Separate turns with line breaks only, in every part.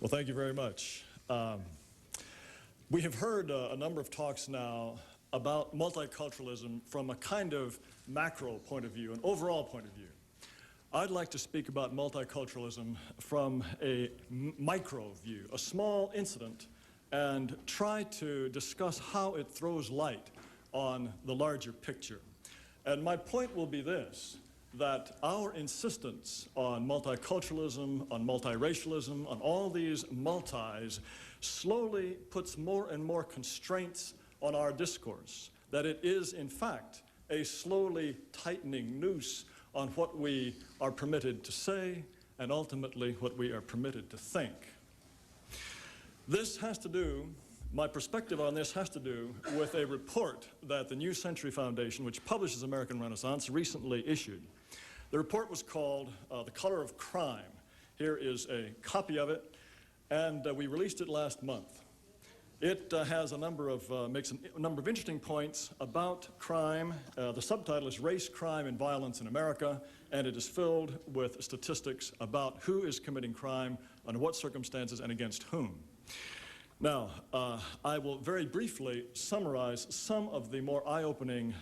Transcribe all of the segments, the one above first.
Well, thank you very much. We have heard a number of talks now about multiculturalism from a kind of macro point of view, an overall point of view. I'd like to speak about multiculturalism from a micro view, a small incident, and try to discuss how it throws light on the larger picture. And my point will be this, that our insistence on multiculturalism, on multiracialism, on all these multis, slowly puts more and more constraints on our discourse, that it is, in fact, a slowly tightening noose on what we are permitted to say and ultimately what we are permitted to think. This has to do, my perspective on this has to do with a report that the New Century Foundation, which publishes American Renaissance, recently issued. The report was called The Color of Crime. Here is a copy of it, and we released it last month. It has a number of, makes a number of interesting points about crime. The subtitle is Race, Crime, and Violence in America, and it is filled with statistics about who is committing crime, under what circumstances, and against whom. Now, I will very briefly summarize some of the more eye-opening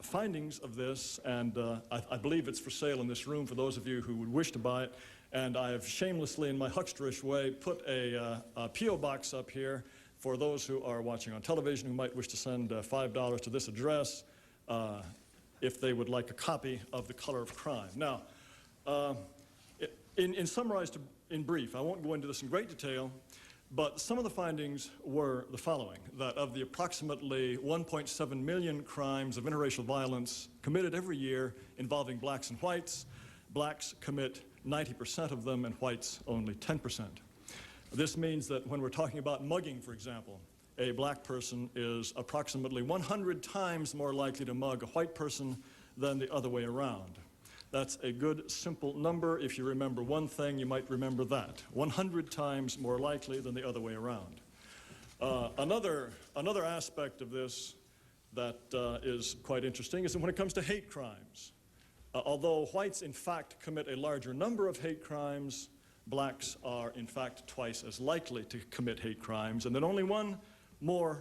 findings of this, and I believe it's for sale in this room for those of you who would wish to buy it. And I have shamelessly, in my hucksterish way, put a P.O. box up here for those who are watching on television who might wish to send $5 to this address if they would like a copy of The Color of Crime. Now, summarized in brief, I won't go into this in great detail, but some of the findings were the following, that of the approximately 1.7 million crimes of interracial violence committed every year involving blacks and whites, blacks commit 90% of them and whites only 10%. This means that when we're talking about mugging, for example, a black person is approximately 100 times more likely to mug a white person than the other way around. That's a good, simple number. If you remember one thing, you might remember that. 100 times more likely than the other way around. Another aspect of this that is quite interesting is that when it comes to hate crimes, although whites, in fact, commit a larger number of hate crimes, blacks are, in fact, twice as likely to commit hate crimes. And then only one more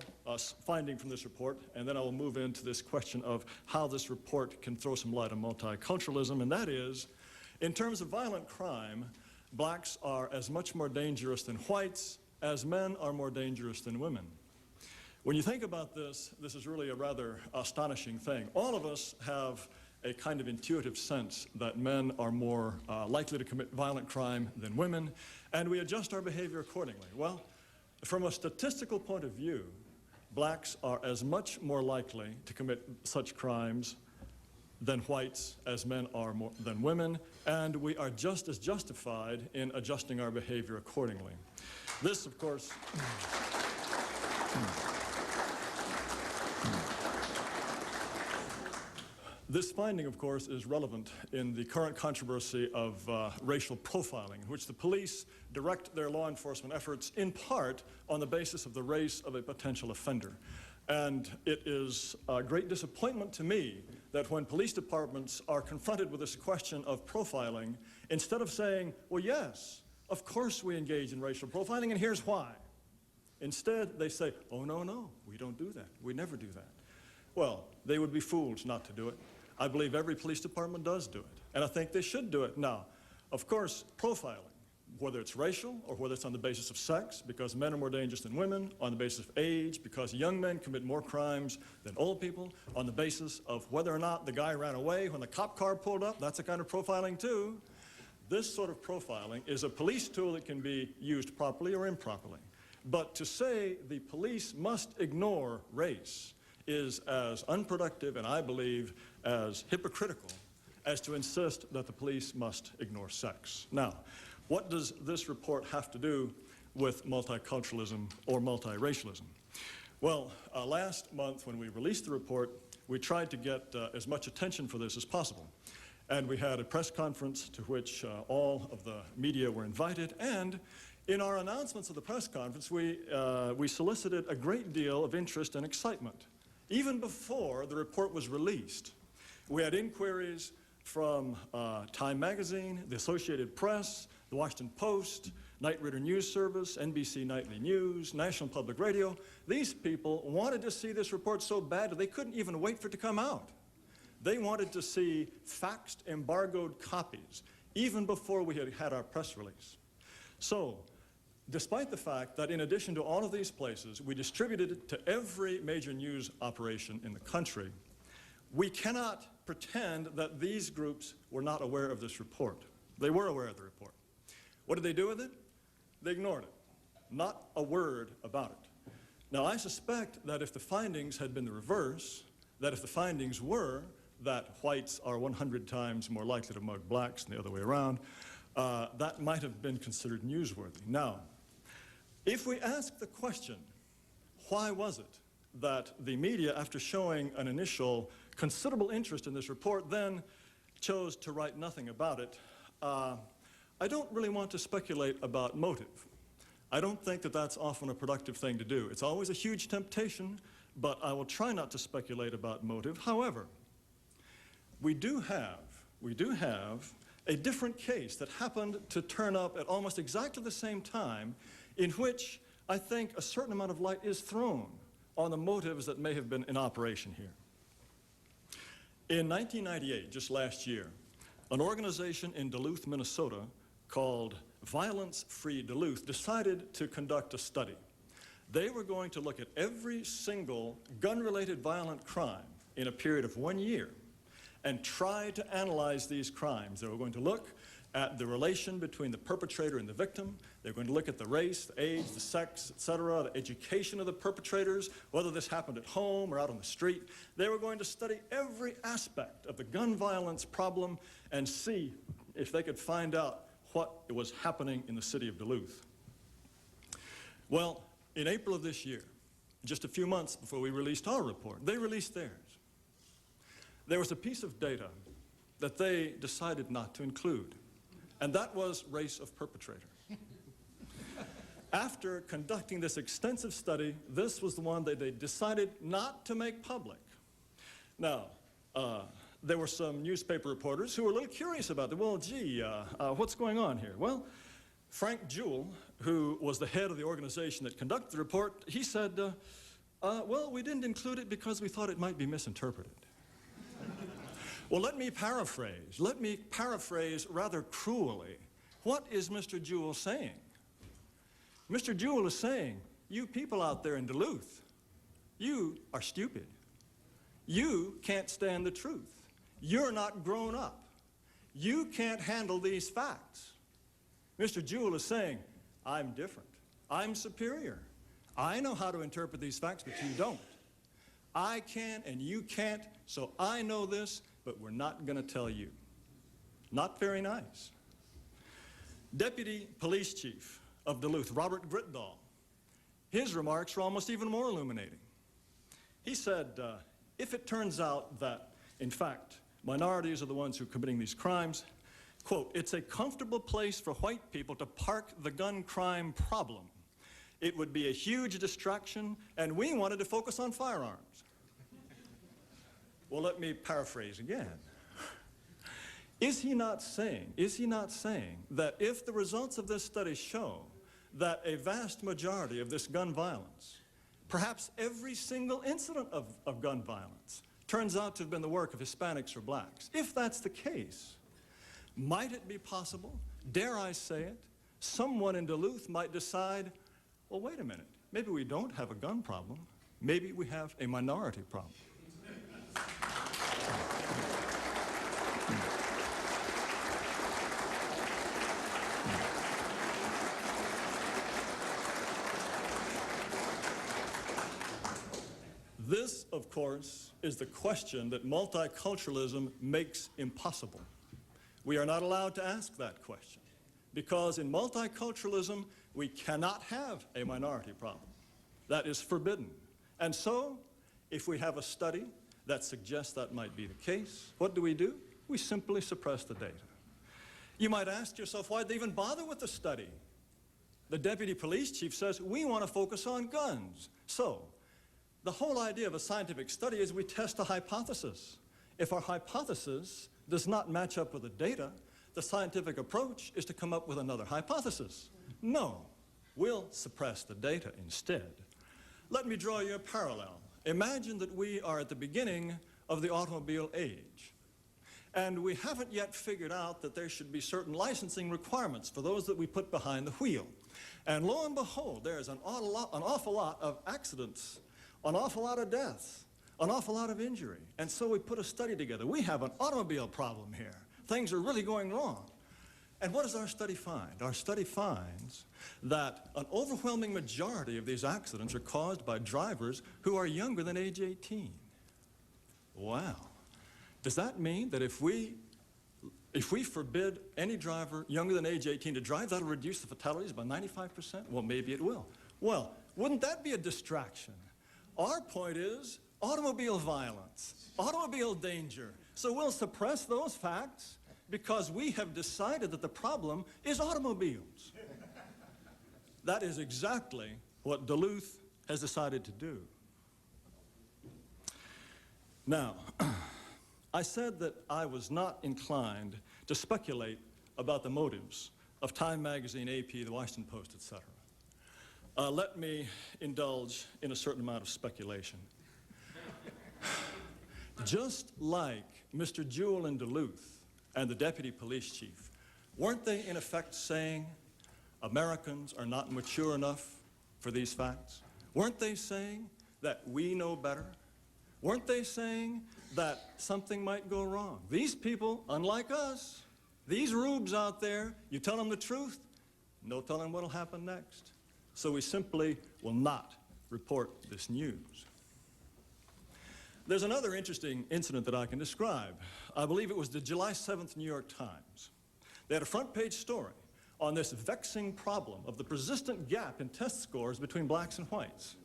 finding from this report, and then I will move into this question of how this report can throw some light on multiculturalism, and that is, in terms of violent crime, blacks are as much more dangerous than whites, as men are more dangerous than women. When you think about this, this is really a rather astonishing thing. All of us have a kind of intuitive sense that men are more likely to commit violent crime than women, and we adjust our behavior accordingly. Well, from a statistical point of view, blacks are as much more likely to commit such crimes than whites as men are more than women, and we are just as justified in adjusting our behavior accordingly. This, of course, this finding, of course, is relevant in the current controversy of racial profiling, in which the police direct their law enforcement efforts in part on the basis of the race of a potential offender. And it is a great disappointment to me that when police departments are confronted with this question of profiling, instead of saying, well, yes, of course we engage in racial profiling, and here's why. Instead, they say, oh, no, we don't do that. We never do that. Well, they would be fools not to do it. I believe every police department does do it, and I think they should do it. Now, of course, profiling, whether it's racial or whether it's on the basis of sex, because men are more dangerous than women, on the basis of age, because young men commit more crimes than old people, on the basis of whether or not the guy ran away when the cop car pulled up, that's a kind of profiling too. This sort of profiling is a police tool that can be used properly or improperly. But to say the police must ignore race is as unproductive and I believe as hypocritical as to insist that the police must ignore sex. Now, what does this report have to do with multiculturalism or multiracialism? Well, last month when we released the report, we tried to get as much attention for this as possible. And we had a press conference to which all of the media were invited, and in our announcements of the press conference, we solicited a great deal of interest and excitement. Even before the report was released, we had inquiries from Time Magazine, the Associated Press, the Washington Post, Night Reader News Service, NBC Nightly News, National Public Radio. These people wanted to see this report so bad that they couldn't even wait for it to come out. They wanted to see faxed, embargoed copies, even before we had had our press release. So, despite the fact that in addition to all of these places, we distributed it to every major news operation in the country, we cannot pretend that these groups were not aware of this report. They were aware of the report. What did they do with it? They ignored it. Not a word about it. Now, I suspect that if the findings had been the reverse, that if the findings were that whites are 100 times more likely to mug blacks than the other way around, that might have been considered newsworthy. Now, if we ask the question, why was it that the media, after showing an initial considerable interest in this report, then chose to write nothing about it, I don't really want to speculate about motive. I don't think that that's often a productive thing to do. It's always a huge temptation, but I will try not to speculate about motive. However, we do have a different case that happened to turn up at almost exactly the same time, in which I think a certain amount of light is thrown on the motives that may have been in operation here. In 1998, just last year, an organization in Duluth, Minnesota, called Violence Free Duluth, decided to conduct a study. They were going to look at every single gun-related violent crime in a period of 1 year and try to analyze these crimes. They were going to look at the relation between the perpetrator and the victim. They're going to look at the race, the age, the sex, etc., the education of the perpetrators, whether this happened at home or out on the street. They were going to study every aspect of the gun violence problem and see if they could find out what was happening in the city of Duluth. Well, in April of this year, just a few months before we released our report, they released theirs. There was a piece of data that they decided not to include, and that was race of perpetrator. After conducting this extensive study, this was the one that they decided not to make public. Now, there were some newspaper reporters who were a little curious about it. Well, gee, what's going on here? Well, Frank Jewell, who was the head of the organization that conducted the report, he said, well, we didn't include it because we thought it might be misinterpreted. Well, let me paraphrase rather cruelly. What is Mr. Jewell saying? Mr. Jewell is saying, you people out there in Duluth, you are stupid. You can't stand the truth. You're not grown up. You can't handle these facts. Mr. Jewell is saying, I'm different. I'm superior. I know how to interpret these facts, but you don't. I can and you can't, so I know this, but we're not going to tell you. Not very nice. Deputy Police Chief of Duluth, Robert Gritdahl, his remarks were almost even more illuminating. He said, if it turns out that, in fact, minorities are the ones who are committing these crimes, quote, it's a comfortable place for white people to park the gun crime problem. It would be a huge distraction, and we wanted to focus on firearms. Well, let me paraphrase again. Is he not saying that if the results of this study show that a vast majority of this gun violence, perhaps every single incident of gun violence, turns out to have been the work of Hispanics or blacks? If that's the case, might it be possible, dare I say it, someone in Duluth might decide, well, wait a minute, maybe we don't have a gun problem, maybe we have a minority problem. This, of course, is the question that multiculturalism makes impossible. We are not allowed to ask that question because in multiculturalism, we cannot have a minority problem. That is forbidden. And so, if we have a study that suggests that might be the case, what do? We simply suppress the data. You might ask yourself, why'd they even bother with the study? The deputy police chief says, we want to focus on guns. So, the whole idea of a scientific study is we test a hypothesis. If our hypothesis does not match up with the data, the scientific approach is to come up with another hypothesis. No, we'll suppress the data instead. Let me draw you a parallel. Imagine that we are at the beginning of the automobile age, and we haven't yet figured out that there should be certain licensing requirements for those that we put behind the wheel. And lo and behold, there's an awful lot of accidents, an awful lot of deaths, an awful lot of injury. And so we put a study together. We have an automobile problem here. Things are really going wrong. And what does our study find? Our study finds that an overwhelming majority of these accidents are caused by drivers who are younger than age 18. Wow. Does that mean that if we forbid any driver younger than age 18 to drive, that'll reduce the fatalities by 95%? Well, maybe it will. Well, wouldn't that be a distraction? Our point is automobile violence, automobile danger. So we'll suppress those facts because we have decided that the problem is automobiles. That is exactly what Duluth has decided to do. Now, I said that I was not inclined to speculate about the motives of Time Magazine, AP, the Washington Post, etc. Let me indulge in a certain amount of speculation. Just like Mr. Jewell in Duluth and the deputy police chief, weren't they in effect saying Americans are not mature enough for these facts? Weren't they saying that we know better? Weren't they saying that something might go wrong? These people, unlike us, these rubes out there, you tell them the truth, no telling what'll happen next. So we simply will not report this news. There's another interesting incident that I can describe. I believe it was the July 7th New York Times. They had a front page story on this vexing problem of the persistent gap in test scores between blacks and whites.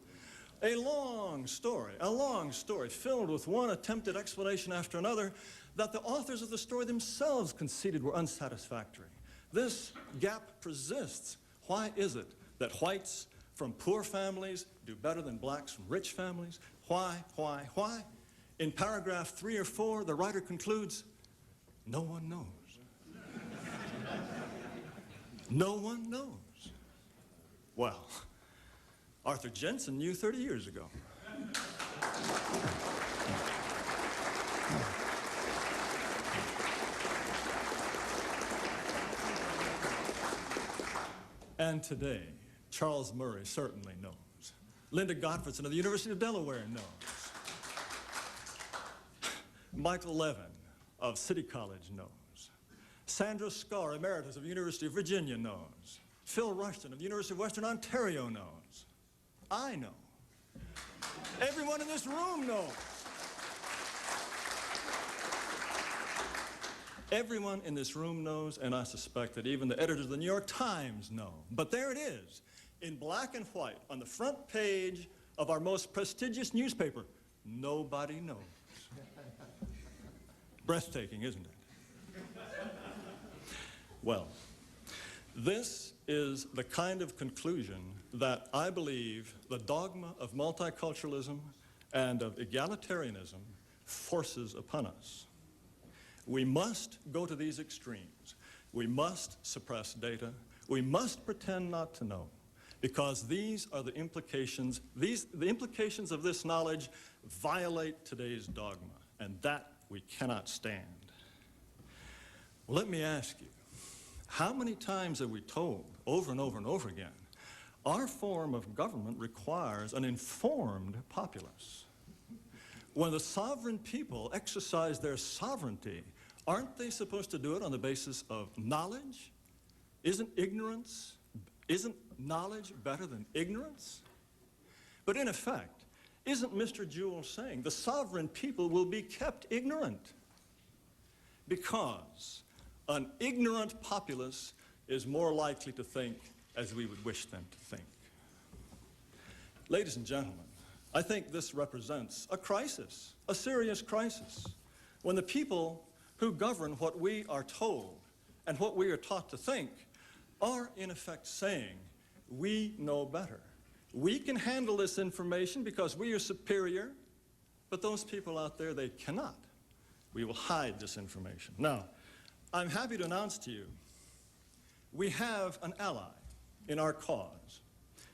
A long story filled with one attempted explanation after another that the authors of the story themselves conceded were unsatisfactory. This gap persists. Why is it that whites from poor families do better than blacks from rich families? Why? In paragraph 3 or 4, the writer concludes, no one knows. No one knows. Well, Arthur Jensen knew 30 years ago. And today, Charles Murray certainly knows. Linda Gottfredson of the University of Delaware knows. Michael Levin of City College knows. Sandra Scarr, Emeritus of the University of Virginia, knows. Phil Rushton of the University of Western Ontario knows. I know. Everyone in this room knows. Everyone in this room knows, and I suspect that even the editors of the New York Times know. But there it is, in black and white, on the front page of our most prestigious newspaper. Nobody knows. Breathtaking, isn't it? Well, this is the kind of conclusion that I believe the dogma of multiculturalism and of egalitarianism forces upon us. We must go to these extremes. We must suppress data. We must pretend not to know, because these are the implications. The implications of this knowledge violate today's dogma, and that we cannot stand. Well, let me ask you, how many times have we told over and over and over again, our form of government requires an informed populace? When the sovereign people exercise their sovereignty, aren't they supposed to do it on the basis of knowledge? Isn't knowledge better than ignorance? But in effect, isn't Mr. Jewell saying the sovereign people will be kept ignorant? Because an ignorant populace is more likely to think as we would wish them to think. Ladies and gentlemen, I think this represents a crisis, a serious crisis, when the people who govern what we are told and what we are taught to think are in effect saying, we know better. We can handle this information because we are superior, but those people out there, they cannot. We will hide this information. Now, I'm happy to announce to you, we have an ally. in our cause,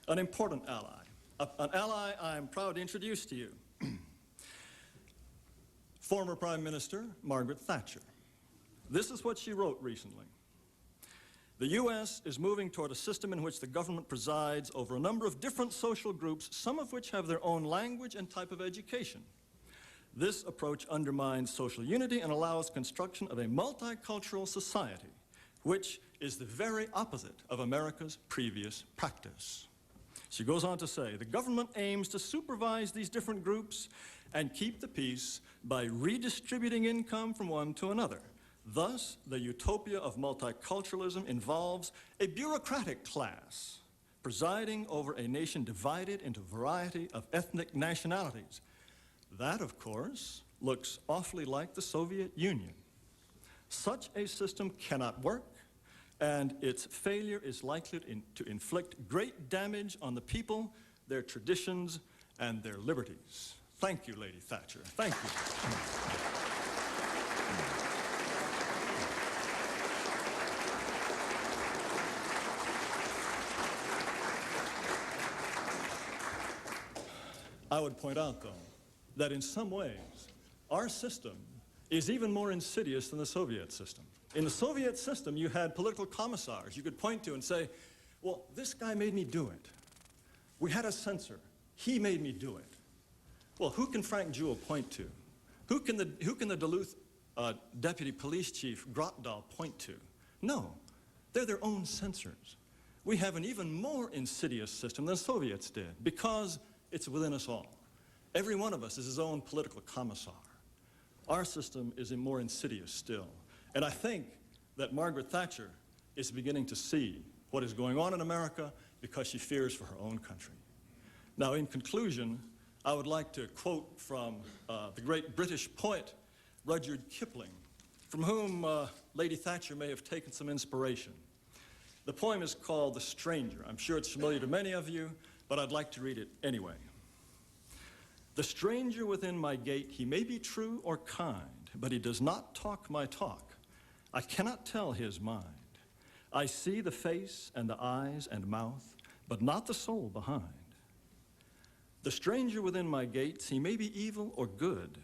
an important ally, an ally I'm proud to introduce to you, former Prime Minister Margaret Thatcher. This is what she wrote recently. The U.S. is moving toward a system in which the government presides over a number of different social groups, some of which have their own language and type of education. This approach undermines social unity and allows construction of a multicultural society, which is the very opposite of America's previous practice. She goes on to say, the government aims to supervise these different groups and keep the peace by redistributing income from one to another. Thus, the utopia of multiculturalism involves a bureaucratic class presiding over a nation divided into a variety of ethnic nationalities. That, of course, looks awfully like the Soviet Union. Such a system cannot work, and its failure is likely to inflict great damage on the people, their traditions, and their liberties. Thank you, Lady Thatcher. Thank you. I would point out, though, that in some ways, our system is even more insidious than the Soviet system. In the Soviet system, you had political commissars you could point to and say, well, this guy made me do it. We had a censor. He made me do it. Well, who can Frank Jewell point to? Who can the Duluth deputy police chief Grotdahl point to? No, they're their own censors. We have an even more insidious system than the Soviets did because it's within us all. Every one of us is his own political commissar. Our system is more insidious still. And I think that Margaret Thatcher is beginning to see what is going on in America because she fears for her own country. Now, in conclusion, I would like to quote from the great British poet Rudyard Kipling, from whom Lady Thatcher may have taken some inspiration. The poem is called The Stranger. I'm sure it's familiar to many of you, but I'd like to read it anyway. The stranger within my gate, he may be true or kind, but he does not talk my talk. I cannot tell his mind. I see the face and the eyes and mouth, but not the soul behind. The stranger within my gates, he may be evil or good,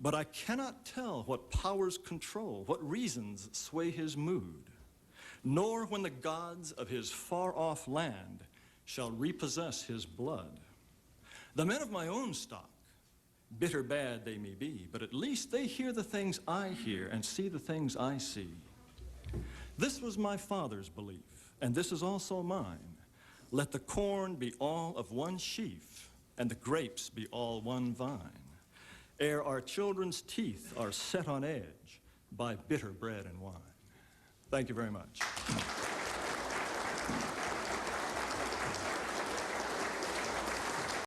but I cannot tell what powers control, what reasons sway his mood, nor when the gods of his far-off land shall repossess his blood. The men of my own stock, bitter bad they may be, but at least they hear the things I hear and see the things I see. This was my father's belief, and this is also mine. Let the corn be all of one sheaf, and the grapes be all one vine, ere our children's teeth are set on edge by bitter bread and wine. Thank you very much.